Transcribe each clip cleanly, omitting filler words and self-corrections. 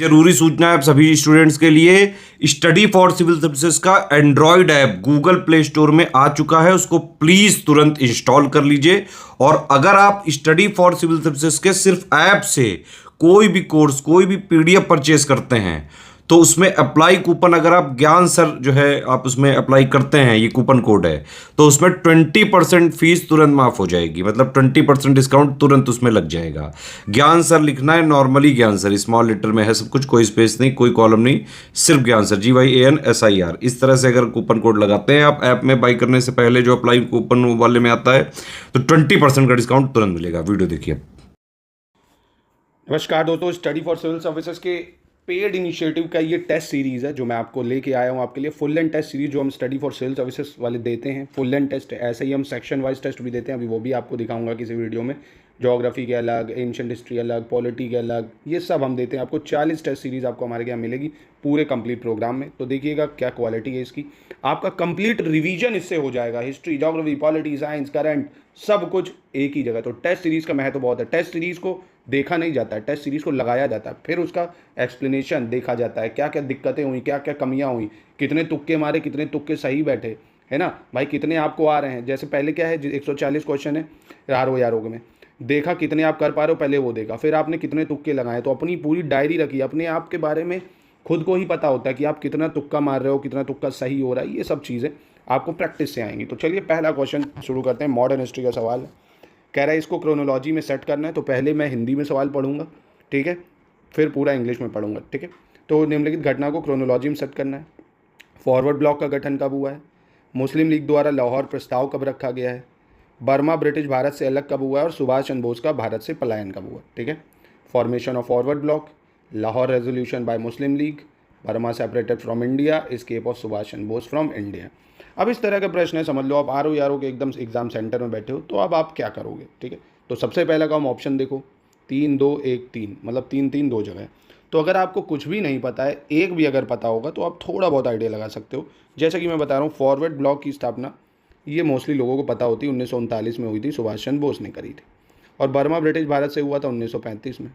जरूरी सूचना है आप सभी स्टूडेंट्स के लिए। स्टडी फॉर सिविल सर्विसेज का Android app Google play store में आ चुका है, उसको प्लीज तुरंत इंस्टॉल कर लीजिए। और अगर आप स्टडी फॉर सिविल सर्विसेज के सिर्फ ऐप से कोई भी कोर्स, कोई भी पीडीएफ परचेस करते हैं तो उसमें अप्लाई कूपन, अगर आप ज्ञान सर जो है आप उसमें अप्लाई करते हैं, ये कूपन कोड है, तो उसमें 20% फीस तुरंत माफ हो जाएगी। मतलब 20% डिस्काउंट तुरंत उसमें लग जाएगा। ज्ञान सर लिखना है, नॉर्मली ज्ञान सर स्मॉल लेटर में है सब कुछ, कोई स्पेस नहीं, कोई कॉलम नहीं, सिर्फ ज्ञान सर GYANSIR। इस तरह से अगर कूपन कोड लगाते हैं आप ऐप में बाई करने से पहले, जो अप्लाई कूपन वाले में आता है, तो 20% का डिस्काउंट तुरंत मिलेगा। वीडियो देखिए। नमस्कार दोस्तों, स्टडी फॉर सिविल सर्विसेज के पेड इनिशिएटिव का ये टेस्ट सीरीज़ है जो मैं आपको लेके आया हूँ आपके लिए। फुल एंड टेस्ट सीरीज़ जो हम स्टडी फॉर सिविल सर्विसेज वाले देते हैं, फुल एंड टेस्ट, ऐसे ही हम सेक्शन वाइज टेस्ट भी देते हैं। अभी वो भी आपको दिखाऊंगा किसी वीडियो में। ज्योग्राफी के अलग, एंशिएंट हिस्ट्री अलग, पॉलिटी के अलग, ये सब हम देते हैं आपको। 40 टेस्ट सीरीज़ आपको हमारे यहाँ मिलेगी पूरे कंप्लीट प्रोग्राम में। तो देखिएगा क्या क्वालिटी है इसकी। आपका कंप्लीट रिवीजन इससे हो जाएगा। History, geography, polity, science, current, सब कुछ एक ही जगह। तो टेस्ट सीरीज़ का महत्व बहुत है। टेस्ट सीरीज़ को देखा नहीं जाता है, टेस्ट सीरीज़ को लगाया जाता है, फिर उसका एक्सप्लेनेशन देखा जाता है, क्या क्या दिक्कतें हुई, क्या क्या कमियां हुई, कितने तुक्के मारे, कितने तुक्के सही बैठे, है ना भाई, कितने आपको आ रहे हैं। जैसे पहले क्या है, 140 क्वेश्चन है RO में, देखा कितने आप कर पा रहे हो, पहले वो देखा, फिर आपने कितने तुक्के लगाए। तो अपनी पूरी डायरी रखी, अपने आप के बारे में खुद को ही पता होता है कि आप कितना तुक्का मार रहे हो, कितना तुक्का सही हो रहा है। ये सब चीज़ें आपको प्रैक्टिस से आएंगी। तो चलिए पहला क्वेश्चन शुरू करते हैं। मॉडर्न हिस्ट्री का सवाल है। कह रहा है इसको क्रोनोलॉजी में सेट करना है। तो पहले मैं हिंदी में सवाल पढ़ूंगा, ठीक है, फिर पूरा इंग्लिश में पढ़ूंगा, ठीक है। तो निम्नलिखित घटना को क्रोनोलॉजी में सेट करना है। फॉरवर्ड ब्लॉक का गठन कब हुआ है? मुस्लिम लीग द्वारा लाहौर प्रस्ताव कब रखा गया है? बर्मा ब्रिटिश भारत से अलग कब हुआ है? और सुभाष चंद्र बोस का भारत से पलायन कब हुआ? ठीक है। Formation of forward block, Lahore resolution bye Muslim league, Burma separated from India, escape of Subhash Chandra Bose from India. अब इस तरह का प्रश्न है, समझ लो आप RO के एकदम एग्जाम सेंटर में बैठे हो, तो अब आप क्या करोगे, ठीक है। तो सबसे पहला काम ऑप्शन देखो, 3 2 1 3, मतलब 3 3 2 जगह। तो अगर आपको कुछ भी नहीं पता है, एक भी अगर पता होगा, तो आप थोड़ा बहुत आइडिया लगा सकते हो। जैसे कि मैं बता रहा हूँ, फॉरवर्ड ब्लॉक की स्थापना ये मोस्टली लोगों को पता होती है, 1939 में हुई थी, सुभाष चंद्र बोस ने करी थी। और बर्मा ब्रिटिश भारत से हुआ था 1935 में।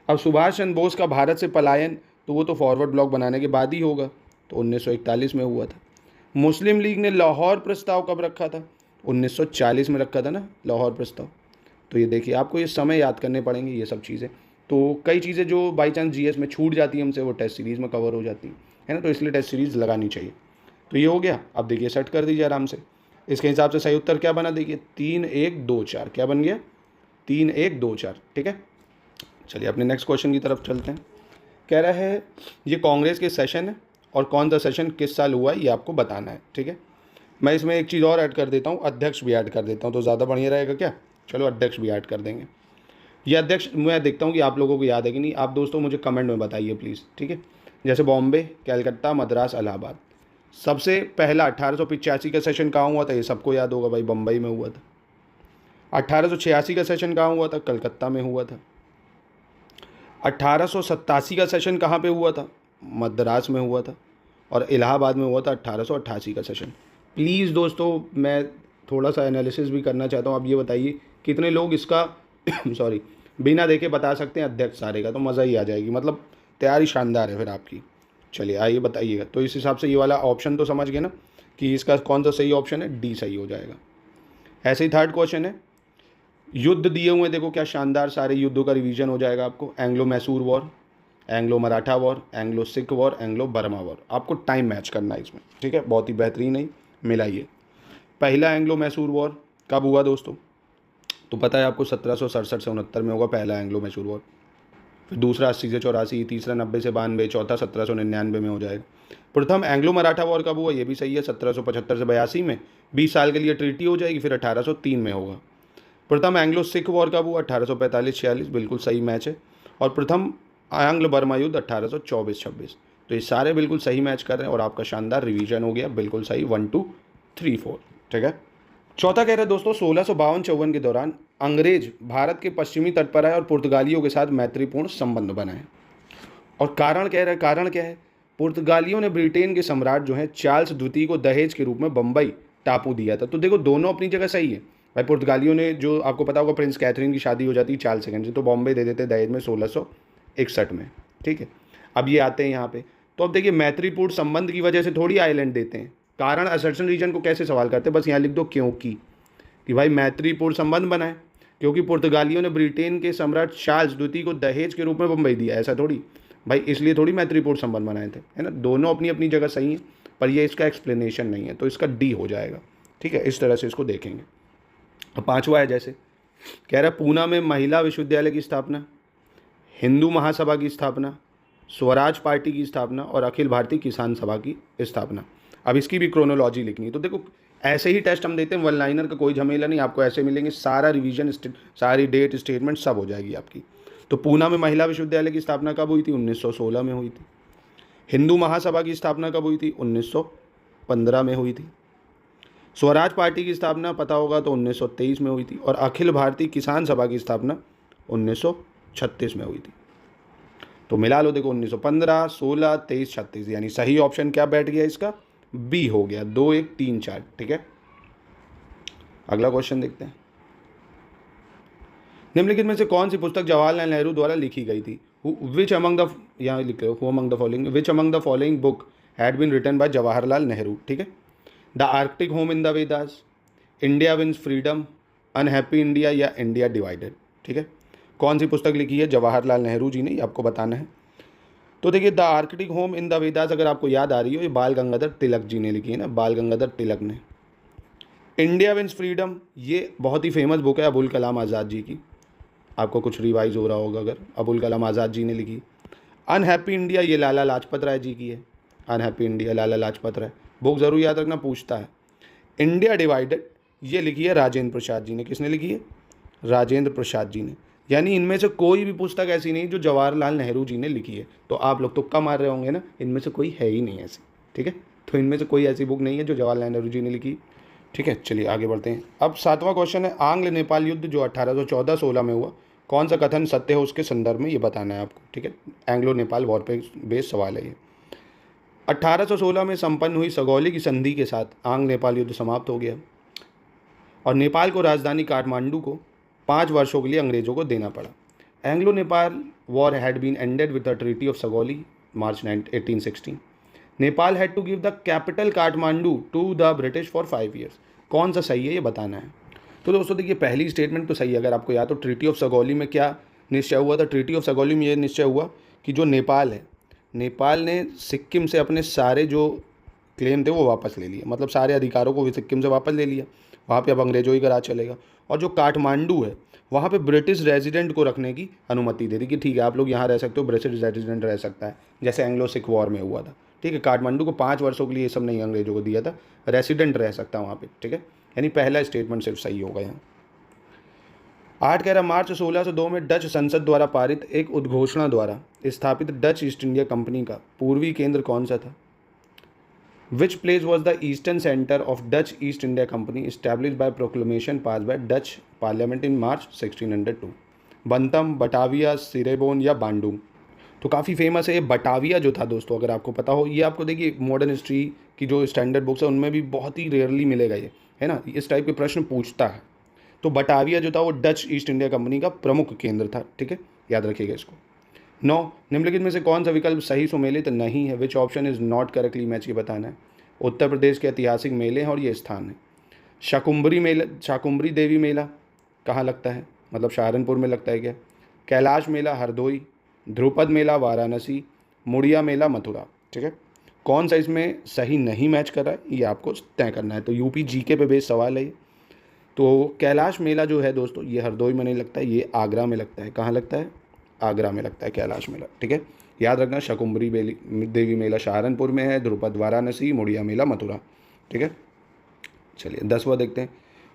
अब सुभाष चंद्र बोस का भारत से पलायन, तो वो तो फॉरवर्ड ब्लॉक बनाने के बाद ही होगा, तो 1941 में हुआ था। मुस्लिम लीग ने लाहौर प्रस्ताव कब रखा था? 1940 में रखा था ना लाहौर प्रस्ताव। तो ये देखिए, आपको ये समय याद करने पड़ेंगे, ये सब चीज़ें। तो कई चीज़ें जो बाई चांस GS में छूट जाती है हमसे, वो टेस्ट सीरीज़ में कवर हो जाती है ना, तो इसलिए टेस्ट सीरीज़ लगानी चाहिए। तो ये हो गया। अब देखिए सेट कर दीजिए आराम से। इसके हिसाब से सही उत्तर क्या बना, देखिए 3 1 2 4। क्या बन गया? 3 1 2 4, ठीक है। चलिए अपने नेक्स्ट क्वेश्चन की तरफ चलते हैं। कह रहा है ये कांग्रेस के सेशन है और कौन सा सेशन किस साल हुआ है ये आपको बताना है, ठीक है। मैं इसमें एक चीज़ और ऐड कर देता हूँ, अध्यक्ष भी ऐड कर देता हूँ, तो ज़्यादा बढ़िया रहेगा क्या। चलो अध्यक्ष भी ऐड कर देंगे। ये अध्यक्ष मैं देखता हूँ कि आप लोगों को याद है कि नहीं। आप दोस्तों मुझे कमेंट में बताइए प्लीज़, ठीक है। जैसे बॉम्बे, कलकत्ता, मद्रास, इलाहाबाद। सबसे पहला 1885 का सेशन कहाँ हुआ था? ये सबको याद होगा भाई, बम्बई में हुआ था। 1886 का सेशन कहाँ हुआ था? कलकत्ता में हुआ था। 1887 का सेशन कहाँ पे हुआ था? मद्रास में हुआ था। और इलाहाबाद में हुआ था 1888 का सेशन। प्लीज़ दोस्तों, मैं थोड़ा सा एनालिसिस भी करना चाहता हूँ। आप ये बताइए कितने लोग इसका सॉरी बिना देखे बता सकते हैं अध्यक्ष सारे का, तो मज़ा ही आ जाएगी। मतलब तैयारी शानदार है फिर आपकी। चलिए आइए बताइएगा। तो इस हिसाब से ये वाला ऑप्शन तो समझ गए ना कि इसका कौन सा सही ऑप्शन है? D सही हो जाएगा। ऐसे ही थर्ड क्वेश्चन है, युद्ध दिए हुए, देखो क्या शानदार, सारे युद्धों का रिवीजन हो जाएगा आपको। Anglo Mysore war, Anglo Maratha war, Anglo Sikh war, Anglo Burma war. आपको टाइम मैच करना है इसमें, ठीक है। बहुत ही बेहतरीन है, मिलाइए। पहला एंग्लो मैसूर वॉर कब हुआ दोस्तों? तो पता है आपको, 1767 से 69 में होगा पहला एंग्लो मैसूर वॉर। फिर दूसरा 80 से 84, तीसरा 90 से 92, चौथा 1799 में हो जाएगा। प्रथम एंग्लो मराठा वॉर कब हुआ? ये भी सही है, 1775 से 82 में। 20 साल के लिए ट्रीटी हो जाएगी, फिर 1803 में होगा। प्रथम एंग्लो सिख वॉर कब हुआ? 1845-46, बिल्कुल सही मैच है। और प्रथम आंग्ल बर्मा युद्ध 1824-26। तो ये सारे बिल्कुल सही मैच कर रहे हैं और आपका शानदार रिवीजन हो गया, बिल्कुल सही, 1 2 3 4, ठीक है। चौथा कह रहे हैं दोस्तों, 1652-54 के दौरान अंग्रेज भारत के पश्चिमी तट पर आए और पुर्तगालियों के साथ मैत्रीपूर्ण संबंध बनाए। और कारण कह रहे हैं, कारण क्या है? पुर्तगालियों ने ब्रिटेन के सम्राट जो हैं चार्ल्स द्वितीय को दहेज के रूप में बम्बई टापू दिया था। तो देखो दोनों अपनी जगह सही है भाई। पुर्तगालियों ने, जो आपको पता होगा, प्रिंस कैथरीन की शादी हो जाती है चार्ल्स सेकंड से, तो बॉम्बे दे देते दहेज में 1661 में, ठीक है, अब ये आते हैं यहाँ पे, तो अब देखिए मैत्रीपूर्ण संबंध की वजह से थोड़ी आइलैंड देते हैं, कारण असर्शन रीजन को कैसे सवाल करते हैं, बस यहाँ लिख दो क्योंकि, कि भाई मैत्रीपूर्ण संबंध बनाए, क्योंकि पुर्तगालियों ने ब्रिटेन के सम्राट चार्ल्स द्वितीय को दहेज के रूप में बम्बई दिया, ऐसा थोड़ी भाई, इसलिए थोड़ी मैत्रीपूर्ण संबंध बनाए थे, है ना। दोनों अपनी अपनी जगह सही है, पर ये इसका एक्सप्लेनेशन नहीं है, तो इसका डी हो जाएगा। ठीक है, इस तरह से इसको देखेंगे। अब पांचवा है, जैसे कह रहा है पूना में महिला विश्वविद्यालय की स्थापना, हिंदू महासभा की स्थापना, स्वराज पार्टी की स्थापना और अखिल भारतीय किसान सभा की स्थापना। अब इसकी भी क्रोनोलॉजी लिखनी है, तो देखो ऐसे ही टेस्ट हम देते हैं, वन लाइनर का कोई झमेला नहीं, आपको ऐसे मिलेंगे, सारा रिवीजन, सारी डेट, स्टेटमेंट सब हो जाएगी आपकी। तो पूना में महिला विश्वविद्यालय की स्थापना कब हुई थी? 1916 में हुई थी। हिंदू महासभा की स्थापना कब हुई थी? 1915 में हुई थी। स्वराज पार्टी की स्थापना पता होगा तो 1923 में हुई थी, और अखिल भारतीय किसान सभा की स्थापना 1936 में हुई थी। तो मिला लो, देखो 1915, 16, 23, 36, यानी सही ऑप्शन क्या बैठ गया इसका? बी हो गया, 2, 1, 3, 4। ठीक है, अगला क्वेश्चन देखते हैं। निम्नलिखित में से कौन सी पुस्तक जवाहरलाल नेहरू द्वारा लिखी गई थी? विच अमंग द, यहाँ लिख लो, who among the following, which among the following book had been written by Jawaharlal Nehru. ठीक है, the Arctic home in the Vedas, India wins freedom, unhappy India या इंडिया डिवाइडेड। ठीक है, कौन सी पुस्तक लिखी है जवाहरलाल नेहरू जी ने, ये आपको बताना है। तो देखिए, the Arctic home in the Vedas अगर आपको याद आ रही हो, ये बाल गंगाधर तिलक जी ने लिखी है ना, बाल गंगाधर तिलक ने। इंडिया विंस फ्रीडम, ये बहुत ही फेमस बुक है अबुल कलाम आज़ाद जी की, आपको कुछ रिवाइज हो रहा होगा अगर, अबुल कलाम आज़ाद जी ने लिखी। अनहैप्पी इंडिया, ये लाला लाजपत राय जी की है, unhappy India Lala Lajpat Rai, book ज़रूर याद रखना, पूछता है। इंडिया डिवाइडेड, ये लिखी है राजेंद्र प्रसाद जी ने। किसने लिखी है? राजेंद्र प्रसाद जी ने। यानी इनमें से कोई भी पुस्तक ऐसी नहीं जो जवाहरलाल नेहरू जी ने लिखी है। तो आप लोग तुक्का मार रहे होंगे ना, इनमें से कोई है ही नहीं ऐसी। ठीक है, तो इनमें से कोई ऐसी बुक नहीं है जो जवाहरलाल नेहरू जी ने लिखी। ठीक है, चलिए आगे बढ़ते हैं। अब 7वां क्वेश्चन है, आंग्ल नेपाल युद्ध जो 1814-16 में हुआ, कौन सा कथन सत्य है उसके संदर्भ में ये बताना है आपको। ठीक है, एंग्लो नेपाल वॉर पे बेस्ड सवाल है ये। 1816 में संपन्न हुई सगौली की संधि के साथ आंग्ल नेपाल युद्ध समाप्त हो गया और नेपाल को राजधानी काठमांडू को 5 वर्षों के लिए अंग्रेजों को देना पड़ा। Anglo Nepal war had been ended with the treaty of Sugauli March 1816। Nepal had to give the capital Kathmandu to the British for 5 years. कौन सा सही है ये बताना है। तो दोस्तों देखिए, पहली स्टेटमेंट तो सही है। अगर आपको याद तो ट्रीटी ऑफ सगौली में क्या निश्चय हुआ था? ट्रीटी ऑफ सगौली में ये निश्चय हुआ कि जो नेपाल है, नेपाल ने सिक्किम से अपने सारे जो क्लेम थे वो वापस ले लिए, मतलब सारे अधिकारों को भी सिक्किम से वापस ले लिया, वहाँ पे अब अंग्रेजों ही का राज चलेगा। और जो काठमांडू है वहाँ पे ब्रिटिश रेजिडेंट को रखने की अनुमति दे दी कि ठीक है आप लोग यहाँ रह सकते हो, ब्रिटिश रेजिडेंट रह सकता है, जैसे एंग्लो सिख वॉर में हुआ था। ठीक है, काठमांडू को 5 वर्षों के लिए ये सब नहीं अंग्रेजों को दिया था, रेसिडेंट रह सकता है वहाँ पे। ठीक है, यानी पहला स्टेटमेंट सिर्फ सही होगा यहाँ। 8 कह रहा, मार्च 1602 में डच संसद द्वारा पारित एक उद्घोषणा द्वारा स्थापित डच ईस्ट इंडिया कंपनी का पूर्वी केंद्र कौन सा था? Which place was the eastern centre of Dutch East India company establish by proclamation pass by Dutch parliament in March 1602? Bantam, Batavia, Cirebon या बांडुंग? तो काफ़ी फेमस है ये बटाविया जो था दोस्तों, अगर आपको पता हो। ये आपको देखिए मॉडर्न हिस्ट्री की जो स्टैंडर्ड बुक्स है उनमें भी बहुत ही रेयरली मिलेगा ये, है ना, इस टाइप के प्रश्न पूछता है। तो बटाविया जो था वो डच ईस्ट इंडिया कंपनी का प्रमुख केंद्र था। ठीक है, याद रखिएगा इसको। 9, निम्नलिखित में से कौन सा विकल्प सही सुमेलित नहीं है? Which option is not correctly match, ये बताना है। उत्तर प्रदेश के ऐतिहासिक मेले हैं और ये स्थान है। शाकुंभरी मेला, शाकुंभरी देवी मेला कहाँ लगता है? मतलब सहारनपुर में लगता है क्या? कैलाश मेला हरदोई, ध्रुपद मेला वाराणसी, मुड़िया मेला मथुरा। ठीक है, कौन सा इसमें सही नहीं मैच कर रहा है ये आपको तय करना है। तो यूपी जीके पे बेस्ड सवाल है ये। तो कैलाश मेला जो है दोस्तों ये हरदोई में नहीं लगता है, ये आगरा में लगता है। कहाँ लगता है? आगरा में लगता है कैलाश मेला। ठीक है, याद रखना, शाकुंभरी देवी मेला सहारनपुर में है, ध्रुपद वाराणसी, मुड़िया मेला मथुरा। ठीक है, चलिए 10वां देखते हैं।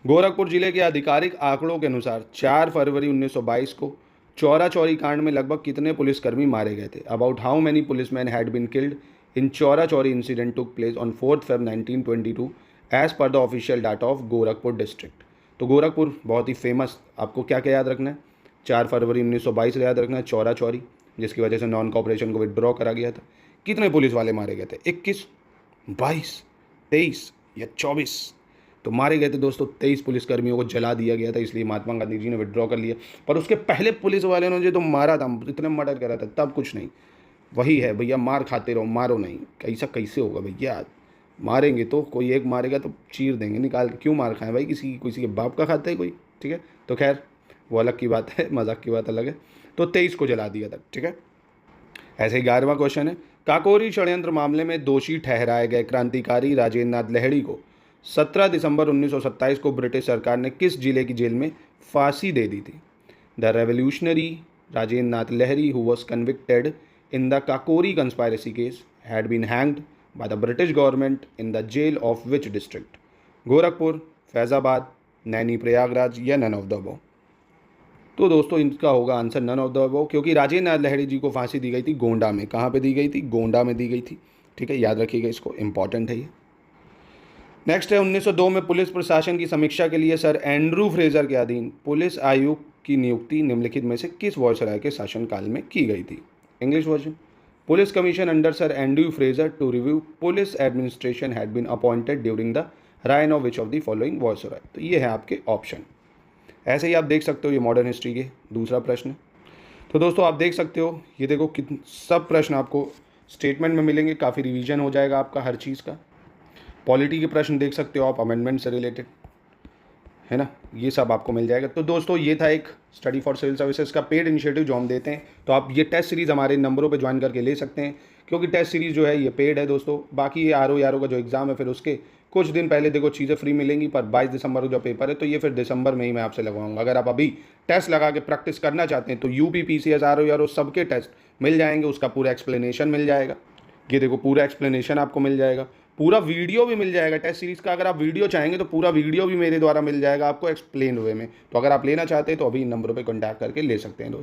गोरखपुर जिले के आधिकारिक आंकड़ों के अनुसार 4 फरवरी 1922 को चौरा चौरी कांड में लगभग कितने पुलिसकर्मी मारे गए थे? About how many policeman had been killed in Chaura Chauri incident took place on 4 February 1922 as per the official data of Gorakhpur district. तो गोरखपुर बहुत ही फेमस, आपको क्या क्या याद रखना है? 4 फरवरी 1922 याद रखना है, चौरा चौरी जिसकी वजह से नॉन कॉपरेशन को विड्रॉ करा गया था। कितने पुलिस वाले मारे गए थे? 21, 22, 23 या 24? तो मारे गए थे दोस्तों 23 पुलिसकर्मियों को जला दिया गया था, इसलिए महात्मा गांधी जी ने विड्रॉ कर लिया। पर उसके पहले पुलिस वाले ने जो तो मारा था, इतने मर्डर करा था, तब कुछ नहीं। वही है भैया, मार खाते रहो, मारो नहीं। कैसा कैसे होगा भैया, मारेंगे तो कोई एक मारेगा तो चीर देंगे निकाल के, क्यों मार खाएं भाई, किसी के बाप का खाता है कोई, ठीक है। तो खैर वो अलग की बात है, मजाक की बात अलग है। तो 23 को जला दिया था, ठीक है। ऐसे 11वां क्वेश्चन है, काकोरी षड्यंत्र मामले में दोषी ठहराए गए क्रांतिकारी राजेंद्र नाथ लहड़ी को 17 दिसंबर 1927 को ब्रिटिश सरकार ने किस जिले की जेल में फांसी दे दी थी? The revolutionary Rajendra Nath Lahiri, who was convicted in the Kakori conspiracy case, had been hanged by the British government in the jail of which district? Gorakhpur, Faizabad, Naini Prayagraj या नन ऑफ द अबव? तो दोस्तों इनका होगा answer none of the above, क्योंकि राजेंद्र नाथ लहड़ी जी को फांसी दी गई थी गोंडा में। कहाँ पे दी गई थी? गोंडा में दी गई थी, ठीक है, याद रखिएगा इसको, इंपॉर्टेंट है ये। नेक्स्ट है 1902 में पुलिस प्रशासन की समीक्षा के लिए सर एंड्रू फ्रेजर के अधीन पुलिस आयुक्त की नियुक्ति निम्नलिखित में से किस वायसराय के शासनकाल में की गई थी? English version, police commission under sir Andrew Fraser to review police administration had been appointed during the reign of which of the following viceroy? तो ये है आपके ऑप्शन। ऐसे ही आप देख सकते हो ये मॉडर्न हिस्ट्री के दूसरा प्रश्न। तो दोस्तों आप देख सकते हो, ये देखो सब प्रश्न आपको स्टेटमेंट में मिलेंगे, काफ़ी रिवीजन हो जाएगा आपका हर चीज़ का। पॉलिटी के प्रश्न देख सकते हो आप, अमेंडमेंट से रिलेटेड, है ना, ये सब आपको मिल जाएगा। तो दोस्तों ये था एक स्टडी फॉर सिविल सर्विसेज का पेड इनिशिएटिव जो हम देते हैं। तो आप ये टेस्ट सीरीज़ हमारे नंबरों पे ज्वाइन करके ले सकते हैं, क्योंकि टेस्ट सीरीज़ जो है ये पेड है दोस्तों। बाकी ये आर का जो एग्ज़ाम है फिर उसके कुछ दिन पहले देखो चीज़ें फ्री मिलेंगी, पर 22 दिसंबर को जो पेपर है तो ये फिर दिसंबर में ही मैं आपसे लगवाऊंगा। अगर आप अभी टेस्ट लगा के प्रैक्टिस करना चाहते हैं तो यूपी पीसीएस आर सबके टेस्ट मिल जाएंगे, उसका पूरा एक्सप्लेनेशन मिल जाएगा। ये देखो पूरा एक्सप्लेनेशन आपको मिल जाएगा, पूरा वीडियो भी मिल जाएगा टेस्ट सीरीज़ का। अगर आप वीडियो चाहेंगे तो पूरा वीडियो भी मेरे द्वारा मिल जाएगा आपको एक्सप्लेन वे में। तो अगर आप लेना चाहते हैं तो अभी इन नंबरों पे कांटेक्ट करके ले सकते हैं दोस्तों।